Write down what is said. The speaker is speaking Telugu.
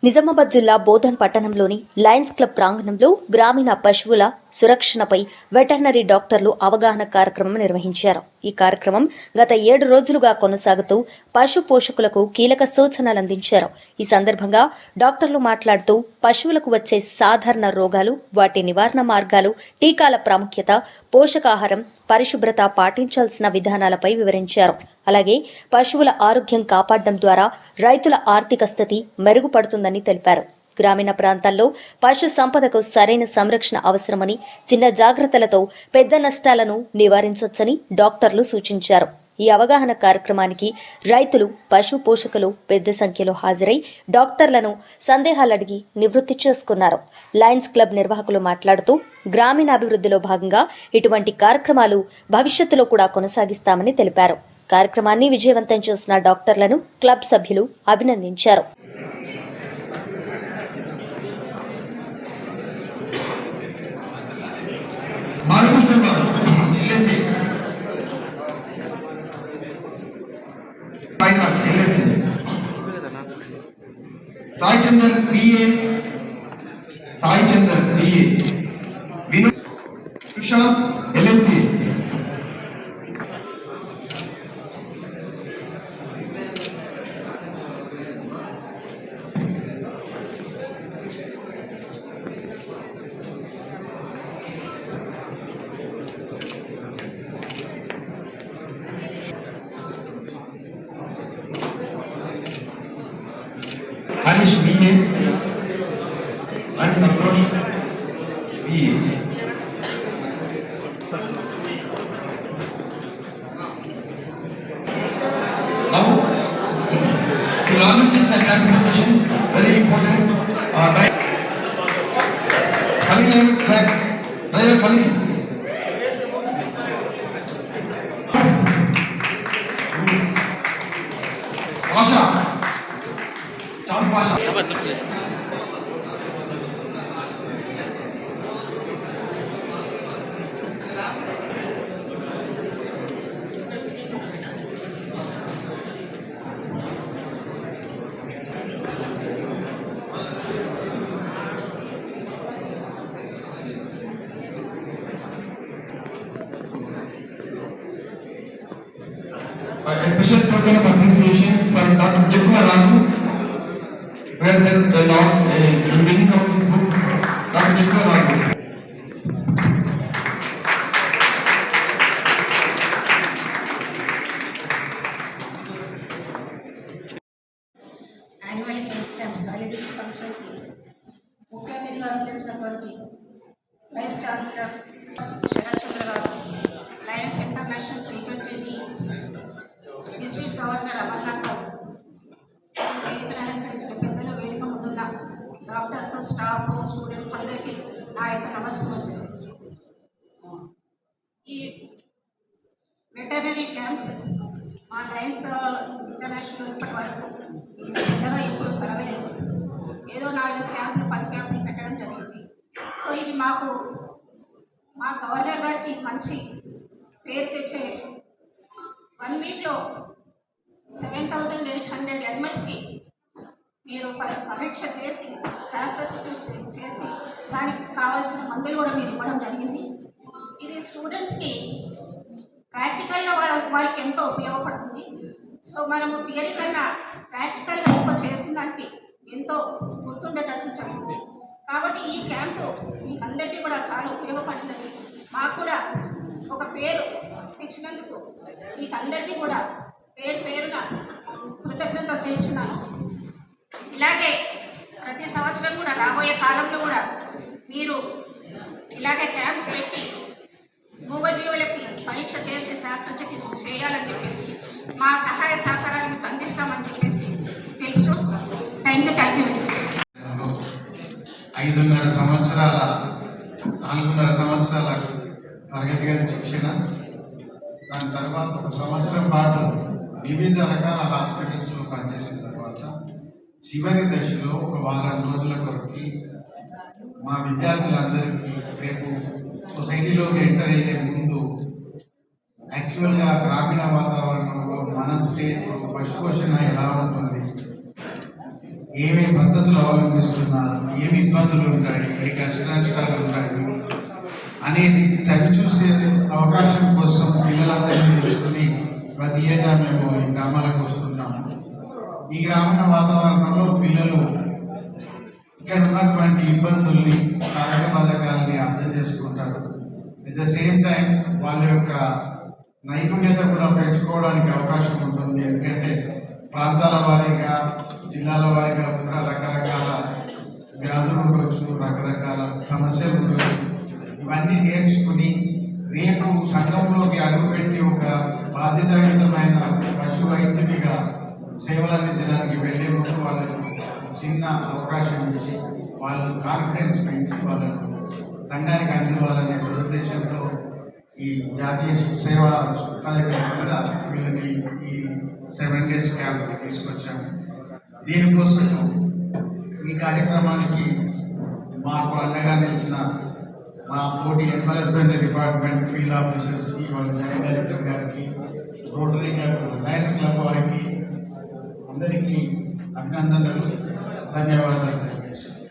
నిజామాబాద్ జిల్లా బోధన్ పట్టణంలోని లయన్స్ క్లబ్ ప్రాంగణంలో గ్రామీణ పశువుల సురక్షణపై వెటర్నరీ డాక్టర్లు అవగాహన కార్యక్రమం నిర్వహించారు. ఈ కార్యక్రమం గత 7 రోజులుగా కొనసాగుతూ పశు పోషకులకు కీలక సూచనలు అందించారు. ఈ సందర్భంగా డాక్టర్లు మాట్లాడుతూ పశువులకు వచ్చే సాధారణ రోగాలు, వాటి నివారణ మార్గాలు, టీకాల ప్రాముఖ్యత, పోషకాహారం, పరిశుభ్రత పాటించాల్సిన విధానాలపై వివరించారు. అలాగే పశువుల ఆరోగ్యం కాపాడడం ద్వారా రైతుల ఆర్థిక స్థితి మెరుగుపడుతుందని తెలిపారు. గ్రామీణ ప్రాంతాల్లో పశు సంపదకు సరైన సంరక్షణ అవసరమని, చిన్న జాగ్రత్తలతో పెద్ద నష్టాలను నివారించవచ్చని డాక్టర్లు సూచించారు. ఈ అవగాహన కార్యక్రమానికి రైతులు, పశు పోషకులు పెద్ద సంఖ్యలో హాజరై డాక్టర్లను సందేహాలడిగి నివృత్తి చేసుకున్నారు. లయన్స్ క్లబ్ నిర్వాహకులు మాట్లాడుతూ గ్రామీణాభివృద్ధిలో భాగంగా ఇటువంటి కార్యక్రమాలు భవిష్యత్తులో కూడా కొనసాగిస్తామని తెలిపారు. కార్యక్రమాన్ని విజయవంతం చేసిన డాక్టర్లను క్లబ్ సభ్యులు అభినందించారు. Sai Chandar PA, Sai Chandar PA, Vinod Sushant LSC, Harish BA and Santosh BA. Now, the logistics and transportation very important. Khalil, driver Khalil. Asha. Pasha. A special token of appreciation for Dr. Jekula Raju, who has helped a lot in reading of this book. Dr. Jekula Raju. Annual health camps validity function ముఖ్య అతిథిగా చేసినటువంటి వైస్ ఛాన్సలర్ శరత్ చంద్ర గారు, Lions international treatment treaty district governor Amarnath గారు, వేదికను అలంకరించిన పెద్దలు, వేదిక ముందున్న డాక్టర్స్, స్టాఫ్, స్టూడెంట్స్ అందరికీ నా యొక్క నమస్కారం. ఈ వెటర్నరీ క్యాంప్స్ మా లయన్స్ ఇంటర్నేషనల్ ఇప్పటి వరకు పెద్దగా ఎప్పుడు జరగలేదు. ఏదో 4 క్యాంపులు 10 క్యాంపులు పెట్టడం జరిగింది. సో ఇది మాకు మా గవర్నర్ గారికి మంచి పేరు తెచ్చే 1 వీక్లో 7,800 animalsకి మీరు పరీక్ష చేసి, శాస్త్రచికిత్స చేసి దానికి కావాల్సిన మందులు కూడా మీరు ఇవ్వడం జరిగింది. ఇది స్టూడెంట్స్కి ప్రాక్టికల్గా వాళ్ళకి ఎంతో ఉపయోగపడుతుంది. సో మనము థియరీ కన్నా ప్రాక్టికల్గా ఎక్కువ చేసిన దానికి ఎంతో గుర్తుండేటట్లు చేస్తుంది. కాబట్టి ఈ క్యాంపు మీకు అందరికీ కూడా చాలా ఉపయోగపడుతుంది. మాకు కూడా ఒక పేరు తెచ్చినందుకు మీకు అందరికీ కూడా పేరున కృతజ్ఞతలు తెలుపుతున్నాను. ఇలాగే ప్రతి సంవత్సరం కూడా రాబోయే కాలంలో కూడా మీరు ఇలాగే క్యాంప్స్ పెట్టి మూగజీవులకి పరీక్ష చేసి శాస్త్రచికిత్స చేయాలని చెప్పేసి మా సహాయ సహకారాలు మీకు అందిస్తామని చెప్పేసి తెలుపుచు థ్యాంక్ యూ వెరీ మచ్. 5.5 సంవత్సరాల 4.5 సంవత్సరాల తరగతి గది శిక్షణ, దాని తర్వాత 1 సంవత్సరం పాటు వివిధ రకాల హాస్పిటల్స్లో పనిచేసిన తర్వాత చివరి దశలో 1 వారం రోజుల కొరకు మా విద్యార్థులందరికీ రేపు సొసైటీలోకి ఎంటర్ అయ్యే ముందు యాక్చువల్గా గ్రామీణ వాతావరణంలో మన స్టేట్లో పశుపోషణ ఎలా ఉంటుంది, ఏమి పద్ధతులు అవలంబిస్తున్నారు, ఏమి ఇబ్బందులు ఉంటాయి, ఏ కష్టాలు ఉంటాయి అనేది చవిచూసే అవకాశం కోసం పిల్లలందరినీ తీసుకుని ప్రతి ఏటా మేము ఈ గ్రామాలకు వస్తున్నాము. ఈ గ్రామీణ వాతావరణంలో పిల్లలు ఇక్కడ ఉన్నటువంటి ఇబ్బందుల్ని, కార్య పథకాలని అర్థం చేసుకుంటారు. అట్ ద సేమ్ టైం వాళ్ళ యొక్క నైపుణ్యత కూడా పెంచుకోవడానికి అవకాశం ఉంటుంది. ఎందుకంటే ప్రాంతాల వారీగా, జిల్లాల వారీగా కూడా రకరకాల వ్యాధులు ఉండవచ్చు, రకరకాల సమస్యలు ఉండవచ్చు. ఇవన్నీ నేర్చుకుని రేపు సంఘంలోకి అడుగుపెట్టి ఒక బాధ్యతాయుతమైన పశు వైద్యునిగా సేవలు అందించడానికి వెళ్ళే ముందు వాళ్ళకు చిన్న అవకాశం ఇచ్చి వాళ్ళు కాన్ఫిడెన్స్ పెంచి వాళ్ళకు సంఘానికి అందివ్వాలనే సదుద్దేశంతో ఈ జాతీయ సేవా పథకం మీద వీళ్ళని ఈ 7 days క్యాంప్కి తీసుకొచ్చాము. దీనికోసం ఈ కార్యక్రమానికి మాకు అండగా నిలిచిన మా తోటి ఎనిమల్ హస్బెండరీ డిపార్ట్మెంట్ ఫీల్డ్ ఆఫీసర్స్కి, వాళ్ళ జాయింట్ డైరెక్టర్ గారికి, రోటరీ క్లబ్, లయన్స్ క్లబ్ వారికి అందరికీ అభినందనలు, ధన్యవాదాలు తెలియజేస్తున్నాను.